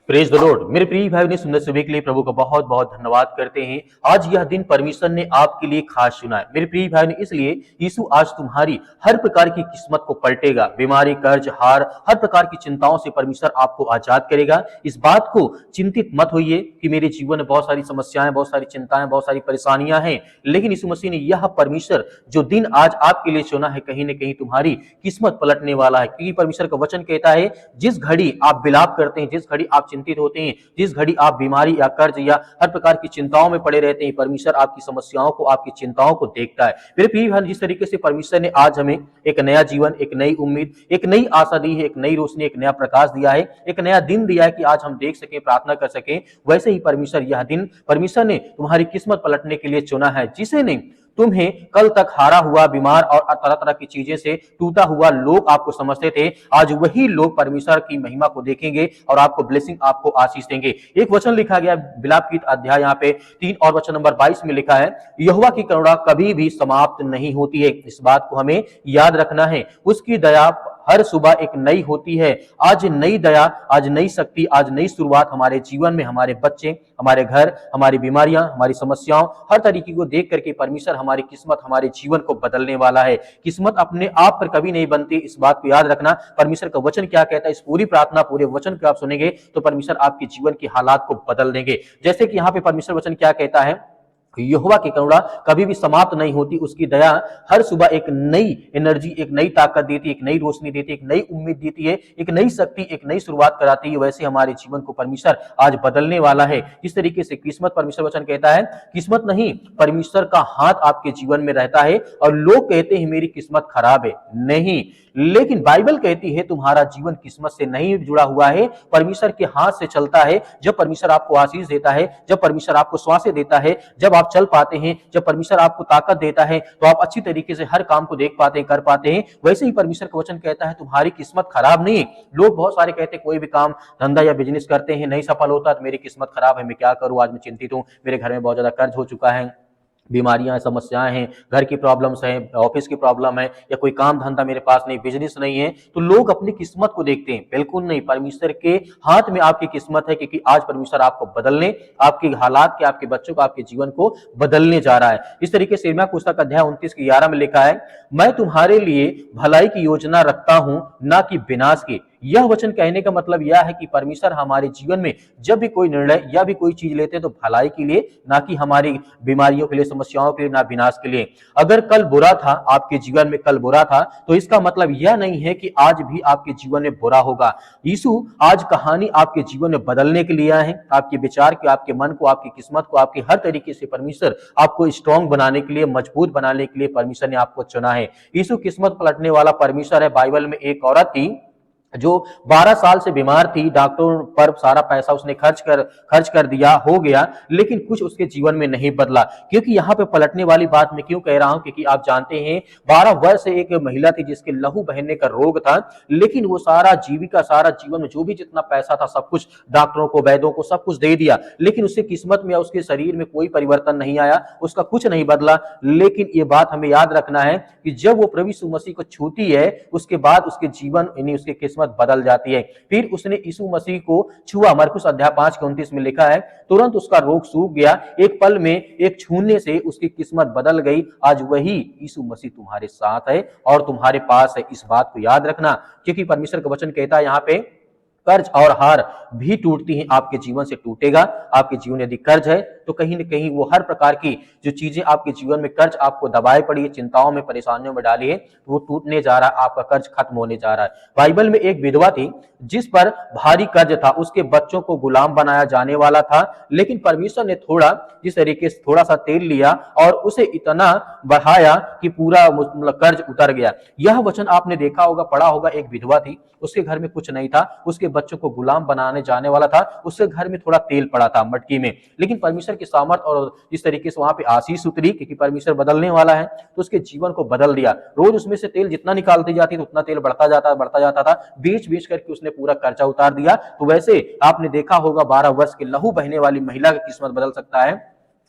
Praise the Lord. मेरे प्रिय भाई ने सुंदर सुबह के लिए प्रभु का बहुत बहुत धन्यवाद करते हैं। आज यह दिन परमेश्वर ने आपके लिए खास चुना है मेरे प्रिय भाई ने, इसलिए यीशु आज तुम्हारी हर प्रकार की किस्मत को पलटेगा। बीमारी, कर्ज, हार, हर प्रकार की चिंताओं से परमेश्वर आपको आजाद करेगा। इस बात को चिंतित मत होइए कि मेरे जीवन में बहुत सारी समस्याएं, बहुत सारी चिंताएं, बहुत सारी परेशानियां हैं, लेकिन यीशु मसीह ने यह परमेश्वर जो दिन आज आपके लिए चुना है, कहीं ना कहीं तुम्हारी किस्मत पलटने वाला है। क्योंकि परमेश्वर का वचन कहता है, जिस घड़ी आप विलाप करते हैं, जिस घड़ी आप चिंतित होते हैं, जिस घड़ी आप बीमारी या कर्ज या हर प्रकार की चिंताओं में पड़े रहते हैं, परमेश्वर आपकी समस्याओं को, आपकी चिंताओं को देखता है। मेरे प्रिय भाई, जिस तरीके से परमेश्वर ने आज हमें एक नया जीवन, एक नई उम्मीद, एक नई आशा दी है, एक नई रोशनी, एक नया प्रकाश दिया है, एक नया दिन दिया है कि आज हम देख सके, प्रार्थना कर सके, वैसे ही परमेश्वर यह दिन परमेश्वर ने तुम्हारी किस्मत पलटने के लिए चुना है। जिसे ने तुम्हें कल तक हारा हुआ, बीमार और तरह तरह की चीजें से टूटा हुआ लोग आपको समझते थे, आज वही लोग परमेश्वर की महिमा को देखेंगे और आपको ब्लेसिंग, आपको आशीष देंगे। एक वचन लिखा गया बिलाप गीत अध्याय यहाँ पे 3 और वचन नंबर 22 में लिखा है, यहोवा की करुणा कभी भी समाप्त नहीं होती है। इस बात को हमें याद रखना है। उसकी दया हर सुबह एक नई होती है। आज नई दया, आज नई शक्ति, आज नई शुरुआत हमारे जीवन में, हमारे बच्चे, हमारे घर, हमारी बीमारियां, हमारी समस्याओं, हर तरीके को देख करके परमेश्वर हमारी किस्मत, हमारे जीवन को बदलने वाला है। किस्मत अपने आप पर कभी नहीं बनती, इस बात को याद रखना। परमेश्वर का वचन क्या कहता है, इस पूरी प्रार्थना, पूरे वचन को आप सुनेंगे तो परमेश्वर आपके जीवन के हालात को बदल देंगे। जैसे कि यहाँ पे परमेश्वर वचन क्या कहता है, यहोवा की करुणा कभी भी समाप्त नहीं होती, उसकी दया हर सुबह एक नई एनर्जी, एक नई ताकत देती है, एक नई रोशनी देती है, एक नई उम्मीद देती है, एक नई शक्ति, एक नई शुरुआत कराती है। वैसे हमारे जीवन को परमेश्वर आज बदलने वाला है। इस तरीके से किस्मत, परमेश्वर वचन कहता है, किस्मत नहीं, परमेश्वर का हाथ आपके जीवन में रहता है। और लोग कहते हैं मेरी किस्मत खराब है, नहीं, लेकिन बाइबल कहती है तुम्हारा जीवन किस्मत से नहीं जुड़ा हुआ है, परमेश्वर के हाथ से चलता है। जब परमेश्वर आपको आशीष देता है, जब परमेश्वर आपको श्वासें देता है, जब आप चल पाते हैं, जब परमेश्वर आपको ताकत देता है, तो आप अच्छी तरीके से हर काम को देख पाते हैं, कर पाते हैं। वैसे ही परमेश्वर का वचन कहता है तुम्हारी किस्मत खराब नहीं है। लोग बहुत सारे कहते हैं कोई भी काम धंधा या बिजनेस करते हैं, नहीं सफल होता तो मेरी किस्मत खराब है, मैं क्या करूं, आज मैं चिंतित हूं, मेरे घर में बहुत ज्यादा कर्ज हो चुका है, बीमारियां, समस्याएं हैं, घर की प्रॉब्लम्स हैं, ऑफिस की प्रॉब्लम है, या कोई काम धंधा मेरे पास नहीं, बिजनेस नहीं है, तो लोग अपनी किस्मत को देखते हैं। बिल्कुल नहीं, परमेश्वर के हाथ में आपकी किस्मत है, क्योंकि आज परमेश्वर आपको बदलने, आपके हालात के, आपके बच्चों को, आपके जीवन को बदलने जा रहा है। इस तरीके से यिर्मयाह पुस्तक अध्याय 29 की 11 में लिखा है, मैं तुम्हारे लिए भलाई की योजना रखता हूं, ना कि विनाश की। यह वचन कहने का मतलब यह है कि परमेश्वर हमारे जीवन में जब भी कोई निर्णय या भी कोई चीज लेते हैं तो भलाई के लिए, ना कि हमारी बीमारियों के लिए, समस्याओं के लिए, ना विनाश के लिए। अगर कल बुरा था, आपके जीवन में कल बुरा था, तो इसका मतलब यह नहीं है कि आज भी आपके जीवन में बुरा होगा। यीशु आज कहानी आपके जीवन में बदलने के लिए आए हैं। आपके विचार को, आपके मन को, आपकी किस्मत को, आपकी हर तरीके से परमेश्वर आपको स्ट्रांग बनाने के लिए, मजबूत बनाने के लिए परमेश्वर ने आपको चुना है। यीशु किस्मत पलटने वाला परमेश्वर है। बाइबल में एक औरत थी जो 12 साल से बीमार थी, डॉक्टरों पर सारा पैसा उसने खर्च कर दिया, हो गया, लेकिन कुछ उसके जीवन में नहीं बदला। क्योंकि यहाँ पे पलटने वाली बात मैं क्यों कह रहा हूं, क्योंकि आप जानते हैं 12 वर्ष से एक महिला थी जिसके लहू बहने का रोग था, लेकिन वो सारा जीविका, सारा जीवन में जो भी जितना पैसा था सब कुछ डॉक्टरों को, वैद्यों को सब कुछ दे दिया, लेकिन उसके किस्मत में या उसके शरीर में कोई परिवर्तन नहीं आया, उसका कुछ नहीं बदला। लेकिन ये बात हमें याद रखना है कि जब वो प्रभु यीशु मसीह को छूती है, उसके बाद उसके जीवन, यानी उसके किस्मत बदल जाती है। फिर उसने यीशु मसीह को छुआ, मरकुस अध्याय 5 के 29 में लिखा है, तुरंत उसका रोग सूख गया, एक पल में, एक छूने से उसकी किस्मत बदल गई। आज वही यीशु मसीह तुम्हारे साथ है और तुम्हारे पास है, इस बात को याद रखना। क्योंकि परमेश्वर का वचन कहता है यहाँ पे, कर्ज और हार भी टूटती हैं, आपके जीवन से टूटेगा। आपके जीवन यदि कर्ज है तो कहीं ना कहीं वो हर प्रकार की जो चीजें आपके जीवन में कर्ज आपको दबाए पड़ी है, चिंताओं में, परेशानियों में डाली है, वो टूटने जा रहा है, आपका कर्ज खत्म होने जा रहा है। बाइबल में एक विधवा थी जिस पर भारी कर्ज था, उसके बच्चों को गुलाम बनाया जाने वाला था, लेकिन परमेश्वर ने थोड़ा, जिस तरीके से थोड़ा सा तेल लिया और उसे इतना बढ़ाया कि पूरा कर्ज उतर गया। यह वचन आपने देखा होगा, पढ़ा होगा। एक विधवा थी, उसके घर में कुछ नहीं था, उसके बच्चों को गुलाम बनाने जाने वाला था, उसके घर में थोड़ा तेल पड़ा था मटकी में, लेकिन परमेश्वर की सामर्थ और जिस तरीके से वहां पे आशीष उतरी, क्योंकि परमेश्वर बदलने वाला है, तो उसके जीवन को बदल दिया। रोज उसमें से तेल जितना निकालती जाती तो उतना तेल बढ़ता जाता था, बेच बेच करके उसने पूरा कर्जा उतार दिया। तो वैसे आपने देखा होगा 12 वर्ष के लहू बहने वाली महिला की किस्मत बदल सकता है।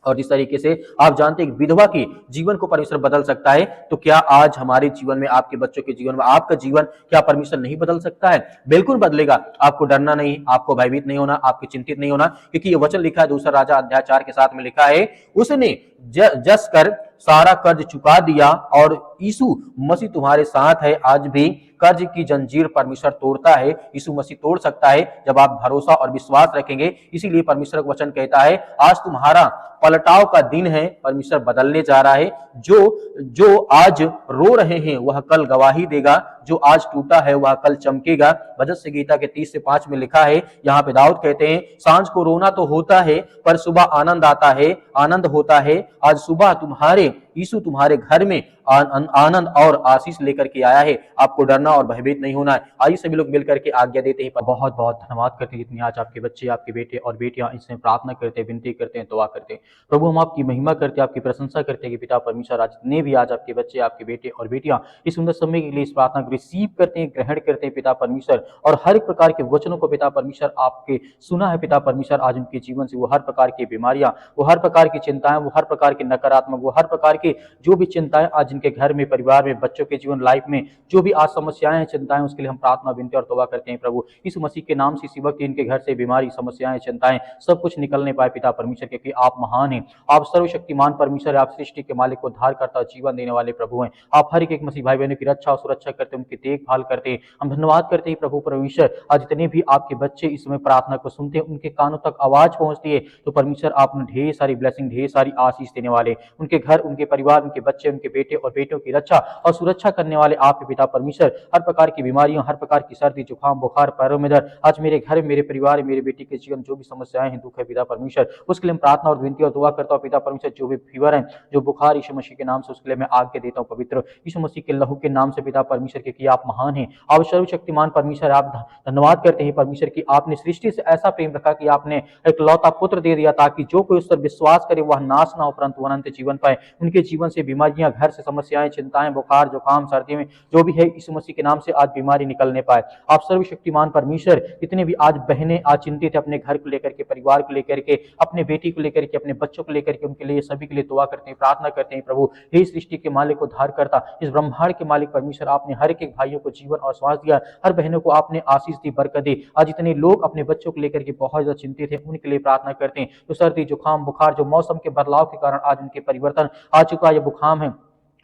और जिस तरीके से आप जानते हैं कि विधवा के जीवन को परमेश्वर बदल सकता है, तो क्या आज हमारे जीवन में, आपके बच्चों के जीवन में, आपका जीवन क्या परमेश्वर नहीं बदल सकता है? बिल्कुल बदलेगा। आपको डरना नहीं, आपको भयभीत नहीं होना, आपको चिंतित नहीं होना, क्योंकि ये वचन लिखा है दूसरा राजा अध्याय 4 के 7 में लिखा है, उसने जस कर सारा कर्ज चुका दिया और यीशु मसीह तुम्हारे साथ है। आज भी कर्ज की जंजीर परमेश्वर तोड़ता है, यीशु मसीह तोड़ सकता है जब आप भरोसा और विश्वास रखेंगे। इसीलिए परमेश्वर का वचन कहता है आज तुम्हारा पलटाव का दिन है, परमेश्वर बदलने जा रहा है। जो आज रो रहे हैं वह कल गवाही देगा, जो आज टूटा है वह कल चमकेगा। भजन संगीता के 30 से 5 में लिखा है, यहाँ पे दाऊद कहते हैं सांझ को रोना तो होता है पर सुबह आनंद आता है, आनंद होता है। आज सुबह तुम्हारे यीशु तुम्हारे घर में आनंद और आशीष लेकर के आया है। आपको डरना और भयभीत नहीं होना है। आइए सभी लोग मिलकर के आज्ञा देते हैं। बहुत बहुत धन्यवाद करते हैं जितने आज आपके बच्चे, आपके बेटे और बेटियां इसमें प्रार्थना करते हैं, विनती करते हैं, दुआ करते हैं। प्रभु हम आपकी महिमा करते हैं, आपकी प्रशंसा करते हैं कि पिता परमेश्वर आज जितने भी आज आपके बच्चे, आपके बेटे और बेटियां इस सुंदर समय के लिए इस प्रार्थना को रिसीव करते हैं, ग्रहण करते हैं पिता परमेश्वर, और हर एक प्रकार के वचनों को पिता परमेश्वर आपके सुना है पिता परमेश्वर। आज उनके जीवन से वो हर प्रकार की बीमारियां, वो हर प्रकार की चिंताएं, वो हर प्रकार के नकारात्मक, वो हर प्रकार के जो भी चिंताएं आज इनके घर में, परिवार में, बच्चों के जीवन लाइफ में जो भी आज समस्याएं हैं, चिंताएं, उसके लिए हम प्रार्थना, विनती और तौबा करते हैं प्रभु। इस मसीह के नाम से इसी वक्त इनके घर से बीमारी, समस्याएं, चिंताएं सब कुछ निकलने पाए पिता परमेश्वर, क्योंकि आप महान हैं, आप सर्वशक्तिमान परमेश्वर, आप सृष्टि के मालिक, उद्धार करता, जीवन देने वाले प्रभु हैं। आप हर एक मसीह भाई बहनों की रक्षा और सुरक्षा करते हैं, उनकी देखभाल करते हैं। हम धन्यवाद करते हैं प्रभु परमेश्वर, आज जितने भी आपके बच्चे इस समय प्रार्थना को सुनते हैं, उनके कानों तक आवाज पहुंचती है, तो परमेश्वर आप ढेर सारी ब्लेसिंग, ढेर सारी आशीष देने वाले, उनके घर, उनके परिवार, उनके बच्चे, उनके बेटे और बेटियों की रक्षा और सुरक्षा करने वाले आप पिता परमेश्वर। हर प्रकार की बीमारियों, हर प्रकार की सर्दी, जुकाम, बुखार, पैरों में दर्द, आज मेरे घर, मेरे परिवार, मेरे बेटी के जीवन जो भी समस्याएं हैं, दुख है पिता परमेश्वर, उसके लिए हम प्रार्थना और विनती और दुआ करता हूं पिता परमेश्वर। जो भी फीवर है, जो बुखार, यीशु मसीह के नाम से उसके लिए मैं आज्ञा देता हूं पवित्र यीशु मसीह के लहू के नाम से पिता परमेश्वर, क्योंकि आप महान हैं, आप सर्वशक्तिमान परमेश्वर। आप धन्यवाद करते हैं परमेश्वर की आपने सृष्टि से ऐसा प्रेम रखा कि आपने एक लौता पुत्र दे दिया, ताकि जो कोई उस पर विश्वास करे वह नाश ना हो परंतु अनंत जीवन पाए। उनके जीवन से बीमारियां, घर से समस्याएं, चिंताएं, बुखार, जुकाम, सर्दी में जो भी है, यीशु मसीह के नाम से आज बीमारी निकलने पाए। आप सर्वशक्तिमान परमेश्वर, जितने भी आज बहनें आज चिंतित है अपने घर को लेकर के, परिवार को लेकर के, अपने बेटी को लेकर के, अपने बच्चों को लेकर के, उनके लिए सभी के लिए दुआ करते हैं, प्रार्थना करते हैं प्रभु। हे सृष्टि के मालिक, उद्धार करता, इस ब्रह्मांड के मालिक परमेश्वर, आपने हर एक भाइयों को जीवन और श्वास दिया, हर बहनों को आपने आशीष दी, बरकत दी। आज इतने लोग अपने बच्चों को लेकर के बहुत ज्यादा चिंतित है, उनके लिए प्रार्थना करते हैं। जो सर्दी, जुकाम, बुखार, जो मौसम के बदलाव के कारण आज उनके परिवर्तन आ चुका, ये बुखार है,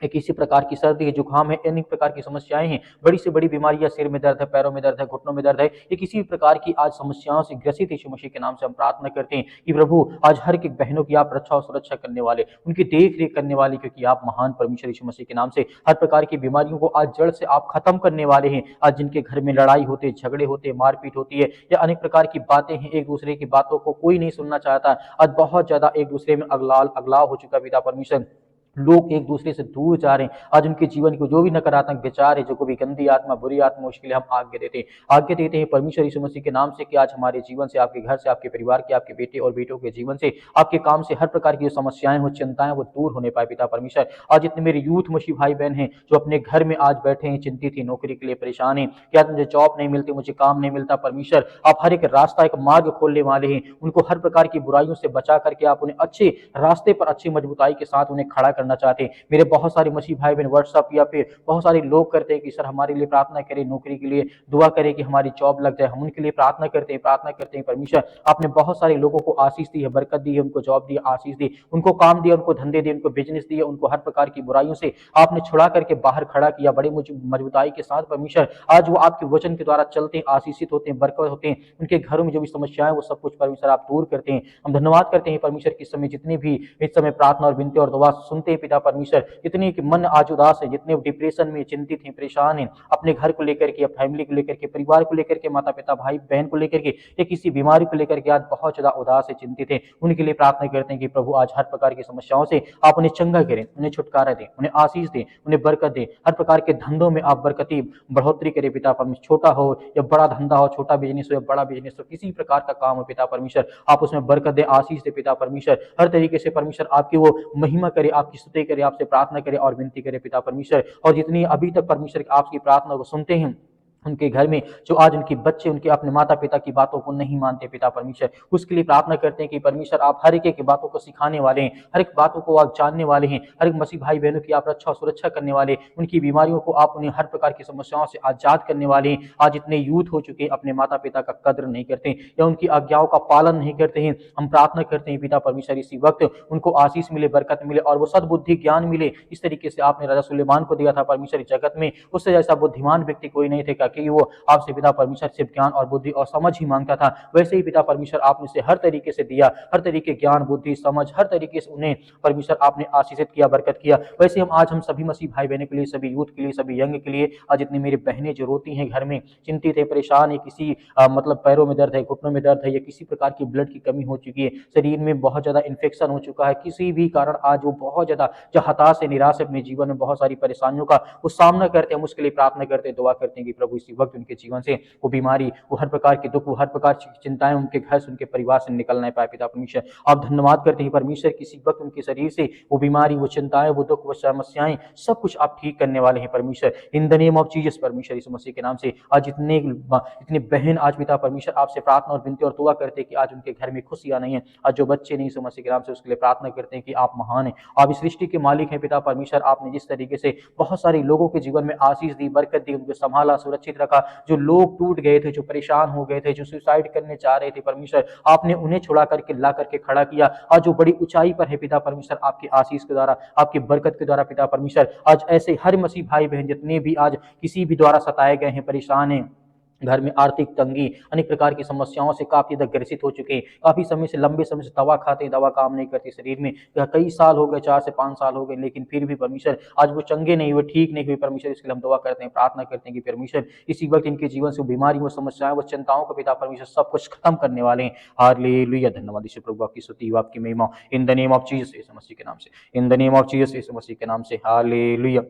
एक इसी प्रकार की सर्दी है, जुकाम है, अनेक प्रकार की समस्याएं हैं, बड़ी से बड़ी बीमारियां, सिर में दर्द है, पैरों में दर्द है, घुटनों में दर्द है, ये किसी भी प्रकार की आज समस्याओं से ग्रसित यीशु मसीह के नाम से हम प्रार्थना करते हैं कि प्रभु आज हर एक बहनों की आप रक्षा और सुरक्षा करने वाले, उनकी देख रेख करने वाले, क्योंकि आप महान परमेश्वर यीशु मसीह के नाम से हर प्रकार की बीमारियों को आज जड़ से आप खत्म करने वाले हैं। आज जिनके घर में लड़ाई होते, झगड़े होते, मारपीट होती है, या अनेक प्रकार की बातें हैं, एक दूसरे की बातों को कोई नहीं सुनना चाहता, आज बहुत ज्यादा एक दूसरे में अगलाव हो चुका पिता परमेश्वर, लोग एक दूसरे से दूर जा रहे हैं। आज उनके जीवन को जो भी नकारात्मक विचार है, जो कोई भी गंदी आत्मा, बुरी आत्मा, उसके लिए हम आज्ञा देते हैं परमेश्वर यीशु मसीह के नाम से कि आज हमारे जीवन से, आपके घर से, आपके परिवार के, आपके बेटे और बेटों के जीवन से, आपके काम से हर प्रकार की जो समस्याएं हो, चिंताएं, वो दूर होने पाए पिता परमेश्वर। आज जितने मेरे यूथ मसीह भाई बहन हैं जो अपने घर में आज बैठे हैं, चिंतित हैं, नौकरी के लिए परेशान हैं, क्या मुझे जॉब नहीं मिलती, मुझे काम नहीं मिलता, परमेश्वर आप हर एक रास्ता, एक मार्ग खोलने वाले हैं, उनको हर प्रकार की बुराइयों से बचा करके आप उन्हें अच्छे रास्ते पर, अच्छी मजबूताई के साथ उन्हें खड़ा करना चाहते हैं। मेरे बहुत सारे मसीह भाई बहन व्हाट्सएप या फिर बहुत सारे लोग करते हैं कि सर हमारे लिए प्रार्थना करें, नौकरी के लिए दुआ करें कि हमारी जॉब लग जाए। हम उनके लिए प्रार्थना करते हैं परमेश्वर आपने बहुत सारे लोगों को आशीष दी है, बरकत दी है, उनको जॉब दी, आशीष दी, उनको काम दिया, उनको धंधे दिए, उनको बिजनेस दिए, उनको हर प्रकार की बुराइयों से आपने छुड़ा करके बाहर खड़ा किया बड़ी मजबूताई के साथ परमेश्वर। आज वो आपके वचन के द्वारा चलते हैं, आशीषित होते हैं, बरकत होते हैं, उनके घरों में जो भी समस्याएं वो सब कुछ परमेश्वर आप दूर करते हैं। हम धन्यवाद करते हैं परमेश्वर कि समय जितने भी इस समय प्रार्थना और विनती और दुआ सुनते हैं पिता परमेश्वर, जितने कि मन आज उदास है, जितने डिप्रेशन में, चिंतित हैं, परेशान हैं, अपने घर को लेकर के, फैमिली को लेकर के, परिवार को लेकर के, माता पिता, भाई बहन को लेकर के, या किसी बीमारी को लेकर के आज बहुत ज्यादा उदास है, चिंतित है, उनके लिए प्रार्थना करते हैं कि प्रभु आज हर प्रकार की समस्याओं से आप उन्हें चंगा करें, उन्हें छुटकारा दें, उन्हें आशीष दें, उन्हें बरकत दें, हर प्रकार के धंधों में आप बरकती बढ़ोतरी करें पिता परमेश्वर। छोटा हो या बड़ा धंधा हो, छोटा बिजनेस हो या बड़ा बिजनेस हो, किसी प्रकार का काम हो पिता परमेश्वर, आप उसमें बरकत दें, आशीष दे पिता परमेश्वर। हर तरीके से परमेश्वर आपकी वो महिमा करे, आपकी स्तुति करे, आपसे प्रार्थना करे और विनती करे पिता परमेश्वर। और जितनी अभी तक परमेश्वर आपकी प्रार्थना को सुनते हैं, उनके घर में जो आज उनके बच्चे उनके अपने माता पिता की बातों को नहीं मानते पिता परमेश्वर, उसके लिए प्रार्थना करते हैं कि परमेश्वर आप हर एक की बातों को सिखाने वाले हैं, हर एक बातों को आप जानने वाले हैं, हर एक मसीह भाई बहनों की आप रक्षा और सुरक्षा करने वाले, उनकी बीमारियों को आप उन्हें हर प्रकार की समस्याओं से आजाद करने वाले हैं। आज इतने यूथ हो चुके हैं अपने माता पिता का कद्र नहीं करते या उनकी आज्ञाओं का पालन नहीं करते हैं। हम प्रार्थना करते हैं पिता परमेश्वर इसी वक्त उनको आशीष मिले, बरकत मिले और वो सद्बुद्धि ज्ञान मिले। इस तरीके से आपने राजा सुलेमान को दिया था परमेश्वर इस जगत में, उससे जैसा बुद्धिमान व्यक्ति कोई नहीं थे क्योंकि वो आपसे पिता परमेश्वर से ज्ञान और बुद्धि और समझ ही मांगता था। वैसे ही पिता परमेश्वर आपने से हर तरीके से दिया, हर तरीके ज्ञान बुद्धि समझ हर तरीके से उन्हें परमेश्वर आपने आशीषित किया, बरकत किया। वैसे हम सभी मसीह भाई बहनों के लिए, सभी यूथ के लिए, सभी यंग के लिए, आज जितनी मेरी बहनें जो रोती हैं घर में, चिंतित है, परेशान है, किसी मतलब पैरों में दर्द है, घुटनों में दर्द है या किसी प्रकार की ब्लड की कमी हो चुकी है, शरीर में बहुत ज्यादा इन्फेक्शन हो चुका है, किसी भी कारण आज वो बहुत ज्यादा जो हताश है, निराश है, अपने जीवन में बहुत सारी परेशानियों का वो सामना करते हैं, हम उसके लिए प्रार्थना करते हैं, दुआ करते हैं कि प्रभु इसी वक्त उनके जीवन से वो बीमारी, वो हर प्रकार के दुख, वो हर प्रकार की चिंताएं उनके घर से, उनके परिवार से निकल नहीं पाए। पिता परमेश्वर आप धन्यवाद करते हैं परमेश्वर, किसी वक्त उनके शरीर से वो बीमारी, वो चिंताएं, वो दुख, वो समस्याएं सब कुछ आप ठीक करने वाले हैं परमेश्वर, इन द नेम ऑफ जीसस परमेश्वर, यीशु मसीह के नाम से। आज इतने बहन आज पिता परमेश्वर आपसे प्रार्थना और विनती और दुआ करते हैं कि आज उनके घर में खुशियां नहीं है, आज जो बच्चे नहीं यीशु मसीह के नाम से उसके लिए प्रार्थना करते हैं कि आप महान हैं, आप इस सृष्टि के मालिक हैं पिता परमेश्वर। आपने जिस तरीके से बहुत सारे लोगों के जीवन में आशीष दी, बरकत दी, उनको संभाला, सुरक्षित रखा, जो लोग टूट गए थे, जो परेशान हो गए थे, जो सुसाइड करने चाह रहे थे परमेश्वर, आपने उन्हें छुड़ा करके ला करके खड़ा किया। आज जो बड़ी ऊंचाई पर है पिता परमेश्वर, आपकी आशीष के द्वारा, आपकी बरकत के द्वारा पिता परमेश्वर, आज ऐसे हर मसीह भाई बहन जितने भी आज किसी भी द्वारा सताए गए हैं, परेशान हैं, घर में आर्थिक तंगी, अनेक प्रकार की समस्याओं से काफी ज्यादा ग्रसित हो चुके हैं, काफी समय से लंबे समय से दवा खाते हैं, दवा काम नहीं करती शरीर में, कई साल हो गए, 4 से 5 साल हो गए, लेकिन फिर भी परमेश्वर आज वो चंगे नहीं हुए, ठीक नहीं हुए परमेश्वर। इसके लिए हम दुआ करते हैं, प्रार्थना करते हैं कि परमेश्वर इसी वक्त इनके जीवन से बीमारी, वो समस्याएं, वो चिंताओं को पिता परमेश्वर सब कुछ खत्म करने वाले हैं। हालेलुया, धन्यवाद यीशु प्रभु, आपकी स्तुति, आपकी महिमा in the name of Jesus यीशु मसीह के नाम से, in the name of Jesus यीशु मसीह के नाम से। हालेलुया,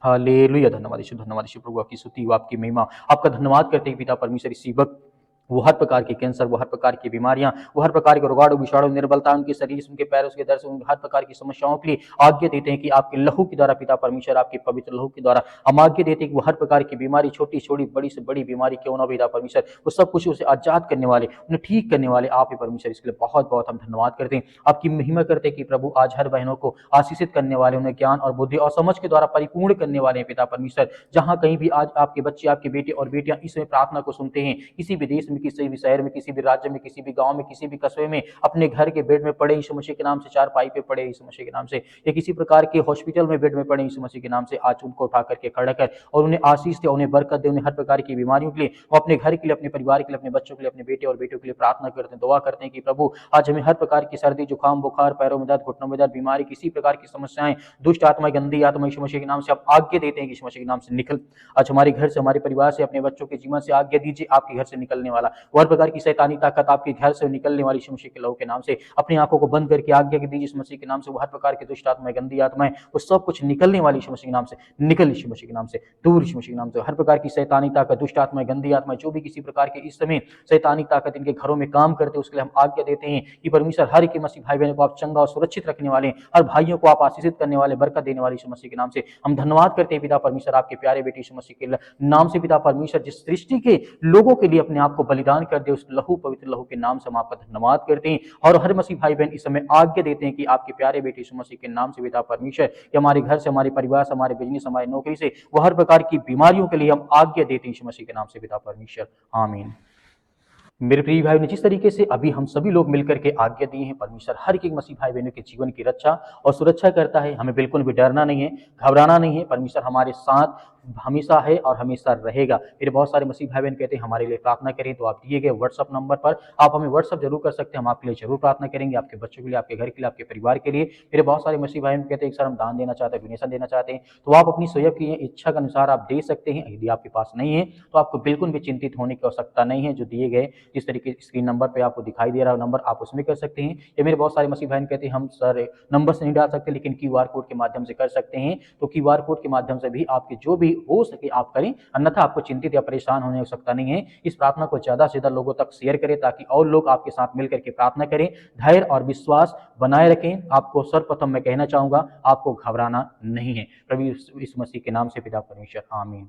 हालेलुया, धन्यवाद यीशु प्रभु, आपकी स्तुति, आपकी महिमा, आपका धन्यवाद करते हैं पिता परमेश्वर। इसी वक्त वो हर प्रकार के कैंसर, वो हर प्रकार की बीमारियां, वो हर प्रकार के रोगाणु विषाणु, निर्बलता उनके शरीर से, उनके पैरों के दर्द से, हर प्रकार की समस्याओं के लिए आज्ञा देते हैं कि आपके लहू के द्वारा पिता परमेश्वर, आपके पवित्र लहू के द्वारा हम आज्ञा देते हैं कि वो हर प्रकार की बीमारी, छोटी छोटी बड़ी से बड़ी बीमारी क्यों ना पिता परमेश्वर, वो सब कुछ उसे आजाद करने वाले, उन्हें ठीक करने वाले आप ही परमेश्वर। इसके लिए बहुत बहुत हम धन्यवाद करते हैं, आपकी महिमा करते हैं कि प्रभु आज हर बहनों को आशीषित करने वाले, उन्हें ज्ञान और बुद्धि और समझ के द्वारा परिपूर्ण करने वाले हैं पिता परमेश्वर। जहां कहीं भी आज आपके बच्चे, आपके बेटे और बेटियां इसमें प्रार्थना को सुनते हैं, किसी भी देश में, किसी भी शहर में, किसी भी राज्य में, किसी भी गांव में, किसी भी कस्बे में, अपने घर के बेड में पड़े यीशु मसीह के नाम से, चारपाई पे पड़े यीशु मसीह के नाम से, या किसी प्रकार के हॉस्पिटल में बेड में पड़े यीशु मसीह के नाम से, आज उनको उठा करके खड़ा कर और उन्हें आशीष दे, उन्हें बरकत दे, उन्हें हर प्रकार की बीमारियों के लिए, वो अपने घर के लिए, अपने परिवार के लिए, अपने बच्चों के लिए, अपने बेटे और बेटियों के लिए प्रार्थना करते हैं, दुआ करते हैं कि प्रभु आज हमें हर प्रकार की सर्दी, जुकाम, बुखार, पैरों में दर्द, घुटनों में दर्द, बीमारी, किसी प्रकार की समस्याएं, दुष्ट आत्मा, गंदी आत्मा यीशु मसीह के नाम से आप आज्ञा देते हैं कि यीशु मसीह के नाम से निकल। आज हमारे घर से, हमारे परिवार से, अपने बच्चों के जीवन से आज्ञा दीजिए, आपके घर से निकलने वाला हर प्रकार की शैतानी ताकत आपके घर से निकलने वाली यीशु मसीह के लहू के नाम से, अपनी आंखों को बंद करके आज्ञा दीजिए यीशु मसीह के नाम से, वो हर प्रकार की दुष्ट आत्माएं, गंदी आत्माएं, वो सब कुछ निकलने वाली यीशु मसीह के नाम से, निकल यीशु मसीह के नाम से, दूर यीशु मसीह के नाम से, हर प्रकार की शैतानी ताकत, दुष्ट आत्माएं, गंदी आत्माएं, जो भी किसी प्रकार के इस समय शैतानी ताकत इनके घरों में काम करते हैं, उसके लिए हम आज्ञा देते हैं कि परमेश्वर हर एक मसीह भाई बहनों को आप चंगा और सुरक्षित रखने वाले, हर भाइयों को आप आशीषित करने वाले, बरकत देने वाले यीशु मसीह के नाम से हम धन्यवाद करते हैं पिता परमेश्वर, आपके प्यारे बेटे यीशु मसीह के नाम से पिता परमेश्वर, जिस सृष्टि के लोगों के लिए अपने आप को बलिदान कर दे, उस लहू, पवित्र लहू के नाम से हम आपका धन्यवाद करते हैं। और हर मसीह भाई बहन इस समय आज्ञा देते हैं कि आपके प्यारे बेटे यीशु मसीह के नाम से पिता परमेश्वर, कि हमारे घर से, हमारे परिवार से, हमारे बिजनेस, हमारी नौकरी से, वो हर प्रकार की बीमारियों के लिए हम आज्ञा देते हैं यीशु मसीह के नाम से पिता परमेश्वर, आमीन। मेरे प्रिय भाई ने जिस तरीके से अभी हम सभी लोग मिलकर के आज्ञा दी है, परमेश्वर हर एक मसीह भाई बहनों के जीवन की रक्षा और सुरक्षा करता है, हमें बिल्कुल भी डरना नहीं है, घबराना नहीं है, परमेश्वर हमारे साथ हमेशा है और हमेशा रहेगा। मेरे बहुत सारे मसीह भाई बहन कहते हैं हमारे लिए प्रार्थना करें, तो आप दिए गए व्हाट्सअप नंबर पर आप हमें व्हाट्सअप जरूर कर सकते हैं, हम आपके लिए जरूर प्रार्थना करेंगे, आपके बच्चों के लिए, आपके घर के लिए, आपके परिवार के लिए। मेरे बहुत सारे मसीह भाई कहते हैं सर हम दान देना चाहते हैं, डोनेशन देना चाहते हैं, तो आप अपनी स्वयं की इच्छा के अनुसार आप दे सकते हैं। यदि आपके पास नहीं है तो आपको बिल्कुल भी चिंतित होने की आवश्यकता नहीं है, जो दिए गए जिस तरीके स्क्रीन नंबर पे आपको दिखाई दे रहा है नंबर, आप उसमें कर सकते हैं। या मेरे बहुत सारे मसीह भाई कहते हैं हम सर नंबर से नहीं डाल सकते, लेकिन क्यूआर कोड के माध्यम से कर सकते हैं, तो क्यूआर कोड के माध्यम से भी आपके जो भी हो सके आप करें, अन्यथा आपको चिंतित या परेशान होने की आवश्यकता नहीं है। इस प्रार्थना को ज्यादा से ज्यादा लोगों तक शेयर करें ताकि और लोग आपके साथ मिलकर के प्रार्थना करें, धैर्य और विश्वास बनाए रखें। आपको सर्वप्रथम मैं कहना चाहूंगा आपको घबराना नहीं है। प्रभु यीशु मसीह के नाम से पिता परमेश्वर, आमीन।